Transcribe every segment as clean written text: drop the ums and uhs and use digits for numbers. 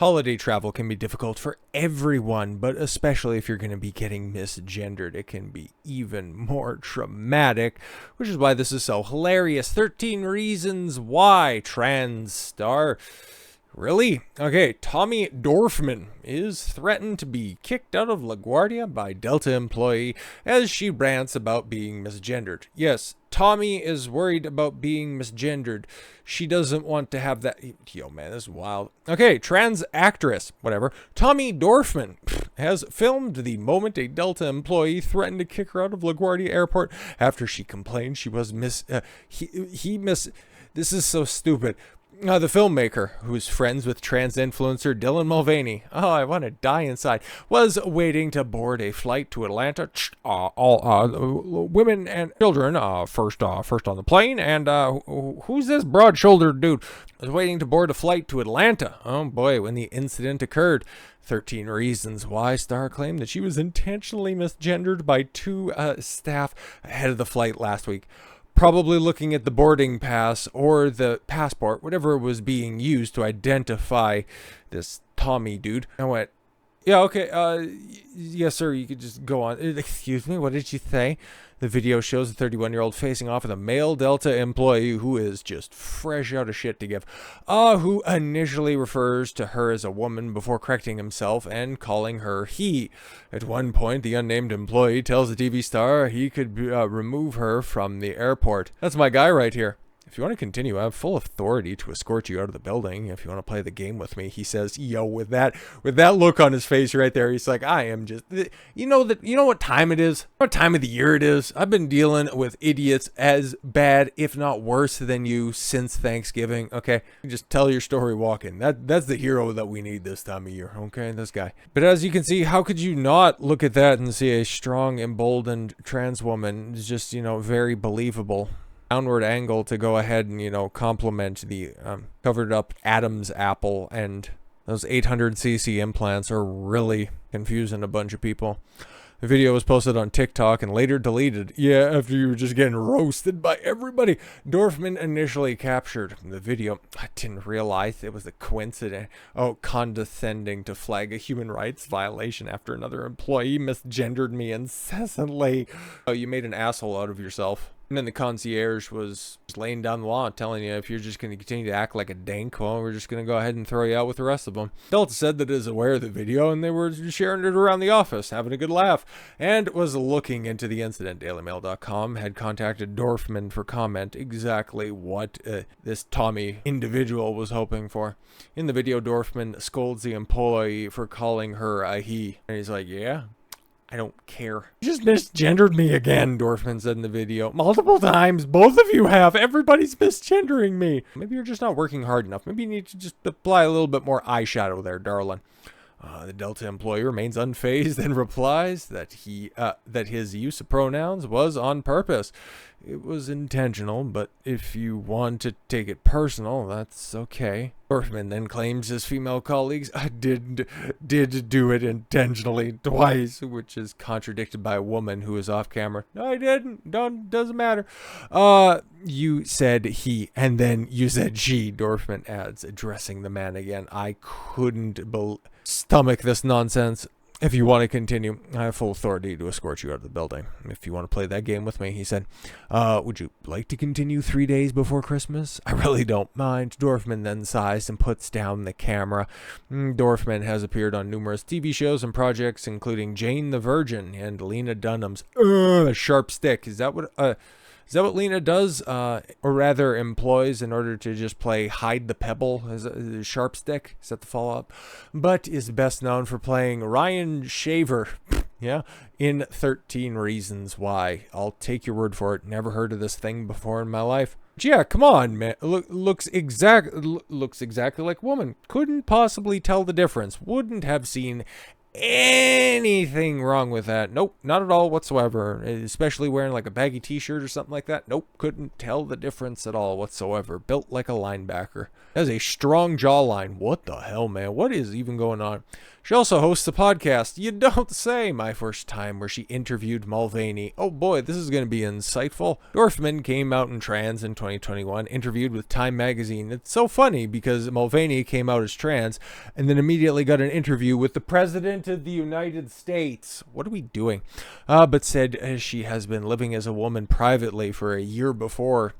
Holiday travel can be difficult for everyone, but especially if you're going to be getting misgendered, it can be even more traumatic, which is why this is so hilarious. 13 reasons why trans star. Really? Okay, Tommy Dorfman is threatened to be kicked out of LaGuardia by Delta employee as she rants about being misgendered. Yes, Tommy is worried about being misgendered. She doesn't want to have that. Yo, man, this is wild. Okay, trans actress, whatever. Tommy Dorfman has filmed the moment a Delta employee threatened to kick her out of LaGuardia Airport after she complained she was This is so stupid. The filmmaker, who's friends with trans influencer Dylan Mulvaney, oh, I want to die inside, was waiting to board a flight to Atlanta. All women and children first on the plane. And who's this broad-shouldered dude? Was waiting to board a flight to Atlanta. Oh boy, when the incident occurred. 13 reasons why Star claimed that she was intentionally misgendered by two staff ahead of the flight last week. Probably looking at the boarding pass or the passport, whatever was being used to identify this Tommy dude. I went, yeah, okay, yes, sir, you could just go on. Excuse me, what did you say? The video shows a 31-year-old facing off with a male Delta employee who is just fresh out of shit to give, who initially refers to her as a woman before correcting himself and calling her he. At one point, the unnamed employee tells the TV star he could remove her from the airport. That's my guy right here. If you want to continue, I have full authority to escort you out of the building. If you want to play the game with me, he says, yo, with that look on his face right there, he's like, I am just, you know what time it is? What time of the year it is? I've been dealing with idiots as bad, if not worse than you since Thanksgiving, okay? Just tell your story walking. That's the hero that we need this time of year, okay? This guy. But as you can see, how could you not look at that and see a strong, emboldened trans woman? It's just, very believable. Downward angle to go ahead and compliment the covered up Adam's apple, and those 800cc implants are really confusing a bunch of people. The video was posted on TikTok and later deleted. Yeah, after you were just getting roasted by everybody. Dorfman initially captured the video. I didn't realize it was a coincidence. Oh, condescending to flag a human rights violation after another employee misgendered me incessantly. Oh, you made an asshole out of yourself. And then the concierge was just laying down the law, telling you if you're just going to continue to act like a dank, well, we're just going to go ahead and throw you out with the rest of them. Delta said that it is aware of the video, and they were sharing it around the office, having a good laugh, and was looking into the incident. DailyMail.com had contacted Dorfman for comment exactly what this Tommy individual was hoping for. In the video, Dorfman scolds the employee for calling her a he. And he's like, yeah, I don't care. You just misgendered me again, Dorfman said in the video. Multiple times. Both of you have. Everybody's misgendering me. Maybe you're just not working hard enough. Maybe you need to just apply a little bit more eyeshadow there, darling. The Delta employee remains unfazed and replies that his use of pronouns was on purpose. It was intentional, but if you want to take it personal, that's okay. Dorfman then claims his female colleagues did do it intentionally twice, which is contradicted by a woman who is off camera. No, I didn't. Doesn't matter. You said he, and then you said she, Dorfman adds, addressing the man again. I couldn't stomach this nonsense. If you want to continue, I have full authority to escort you out of the building. If you want to play that game with me, he said, would you like to continue 3 days before Christmas? I really don't mind. Dorfman then sighs and puts down the camera. Dorfman has appeared on numerous TV shows and projects, including Jane the Virgin and Lena Dunham's Sharp Stick. Is that what Lena does, or rather employs in order to just play hide the pebble? Is a sharp stick? Is that the follow-up? But is best known for playing Ryan Shaver, yeah, in 13 Reasons Why. I'll take your word for it. Never heard of this thing before in my life. But yeah, come on, man. Looks exactly like woman. Couldn't possibly tell the difference. Wouldn't have seen anything wrong with that. Nope, not at all whatsoever. Especially wearing like a baggy t-shirt or something like that. Nope, couldn't tell the difference at all whatsoever. Built like a linebacker. Has a strong jawline. What the hell, man? What is even going on? She also hosts a podcast, You Don't Say, my first time, where she interviewed Mulvaney. Oh boy, this is going to be insightful. Dorfman came out in trans in 2021, interviewed with Time magazine. It's so funny because Mulvaney came out as trans and then immediately got an interview with the President of the United States. What are we doing? But said she has been living as a woman privately for a year before.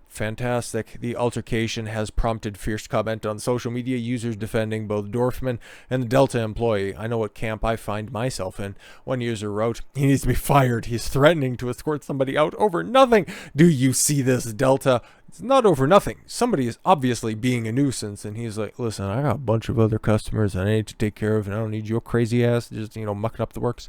Fantastic. The altercation has prompted fierce comment on social media, users defending both Dorfman and the Delta employee. I know what camp I find myself in. One user wrote, he needs to be fired. He's threatening to escort somebody out over nothing. Do you see this, Delta? It's not over nothing. Somebody is obviously being a nuisance, and he's like, listen, I got a bunch of other customers that I need to take care of, and I don't need your crazy ass just, mucking up the works.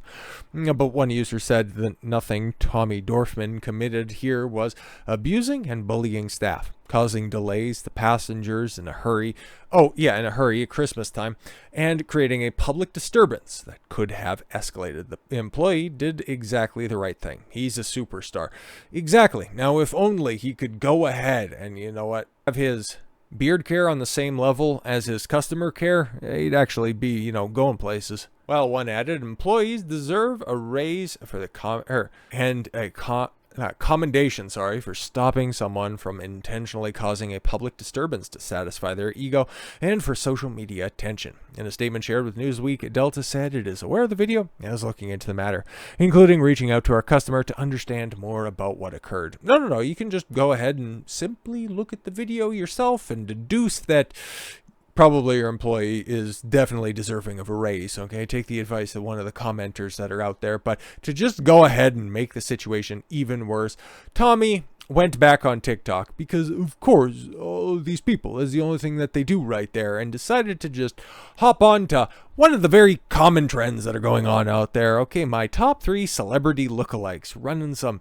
But one user said that nothing Tommy Dorfman committed here was abusing and bullying staff, causing delays to passengers in a hurry. Oh, yeah, in a hurry at Christmas time, and creating a public disturbance that could have escalated. The employee did exactly the right thing. He's a superstar. Exactly. Now, if only he could go ahead and, have his beard care on the same level as his customer care, he'd actually be, going places. Well, one added, employees deserve a raise for the commendation, for stopping someone from intentionally causing a public disturbance to satisfy their ego and for social media attention. In a statement shared with Newsweek, Delta said it is aware of the video and is looking into the matter, including reaching out to our customer to understand more about what occurred. No, you can just go ahead and simply look at the video yourself and deduce that probably your employee is definitely deserving of a raise, okay? Take the advice of one of the commenters that are out there. But to just go ahead and make the situation even worse, Tommy went back on TikTok because, of course, all these people is the only thing that they do right there, and decided to just hop on to one of the very common trends that are going on out there. Okay, my top 3 celebrity lookalikes, running some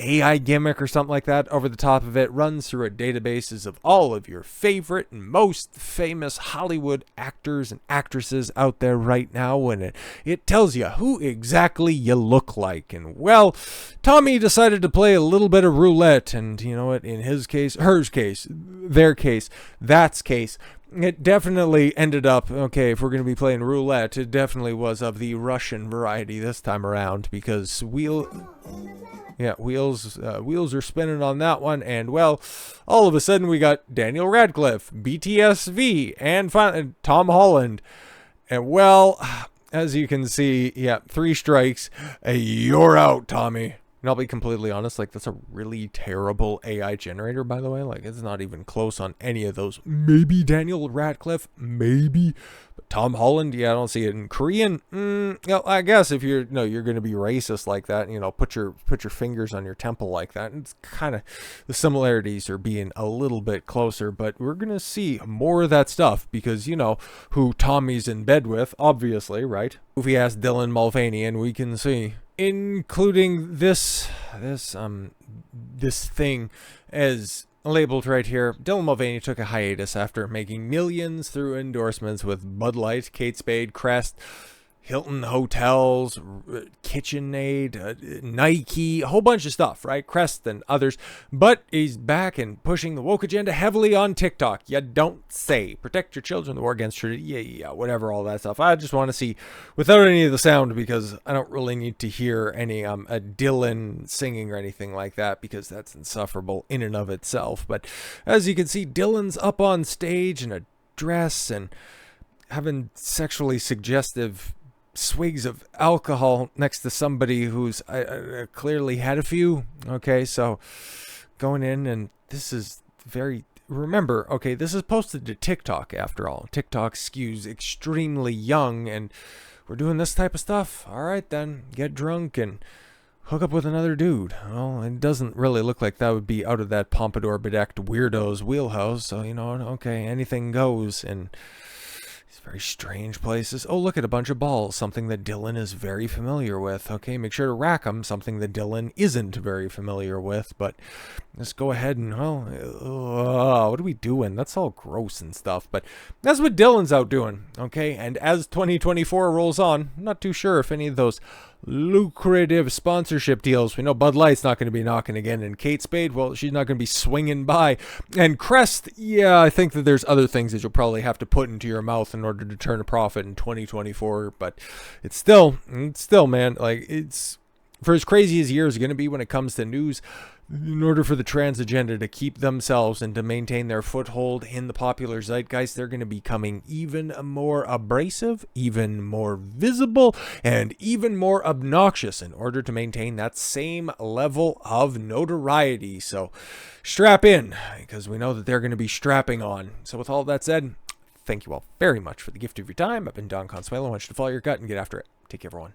AI gimmick or something like that over the top of it, runs through a databases of all of your favorite and most famous Hollywood actors and actresses out there right now, and it tells you who exactly you look like. And well, Tommy decided to play a little bit of roulette, and you know what, in his case, hers case, their case, that's case, it definitely ended up, okay, if we're going to be playing roulette, it definitely was of the Russian variety this time around, because wheels are spinning on that one. And well, all of a sudden we got Daniel Radcliffe, BTSV, and finally Tom Holland. And well, as you can see, 3 strikes, you're out, Tommy. And I'll be completely honest, that's a really terrible AI generator, by the way. It's not even close on any of those. Maybe Daniel Radcliffe, maybe. But Tom Holland, I don't see it. In Korean, I guess if you're going to be racist like that, put your fingers on your temple like that. It's kind of, the similarities are being a little bit closer, but we're going to see more of that stuff because, who Tommy's in bed with, obviously, right? Goofy-ass Dylan Mulvaney, and we can see, including this thing as labeled right here. Dylan Mulvaney took a hiatus after making millions through endorsements with Bud Light, Kate Spade, Crest, Hilton Hotels, KitchenAid, Nike, a whole bunch of stuff, right? Crest and others. But he's back and pushing the woke agenda heavily on TikTok. You don't say. Protect your children, the war against whatever, all that stuff. I just want to see without any of the sound because I don't really need to hear any a Dylan singing or anything like that because that's insufferable in and of itself. But as you can see, Dylan's up on stage in a dress and having sexually suggestive swigs of alcohol next to somebody who's clearly had a few. Okay, so going in, and this is remember, okay, this is posted to TikTok after all. TikTok skews extremely young, and we're doing this type of stuff. All right, then, get drunk and hook up with another dude. Well, it doesn't really look like that would be out of that pompadour bedecked weirdo's wheelhouse, so okay, anything goes. And very strange places. Oh, look at a bunch of balls, something that Dylan is very familiar with. Okay, make sure to rack them, something that Dylan isn't very familiar with. But let's go ahead and, what are we doing? That's all gross and stuff. But that's what Dylan's out doing. Okay, and as 2024 rolls on, I'm not too sure if any of those lucrative sponsorship deals. We know Bud Light's not going to be knocking again, and Kate Spade, well, she's not going to be swinging by. And Crest, yeah, I think that there's other things that you'll probably have to put into your mouth in order to turn a profit in 2024, but it's still, man, like, it's, for as crazy as years are going to be when it comes to news, in order for the trans agenda to keep themselves and to maintain their foothold in the popular zeitgeist, they're going to be becoming even more abrasive, even more visible, and even more obnoxious in order to maintain that same level of notoriety. So strap in, because we know that they're going to be strapping on. So with all that said, thank you all very much for the gift of your time. I've been Don Consuelo. I want you to follow your gut and get after it. Take care, everyone.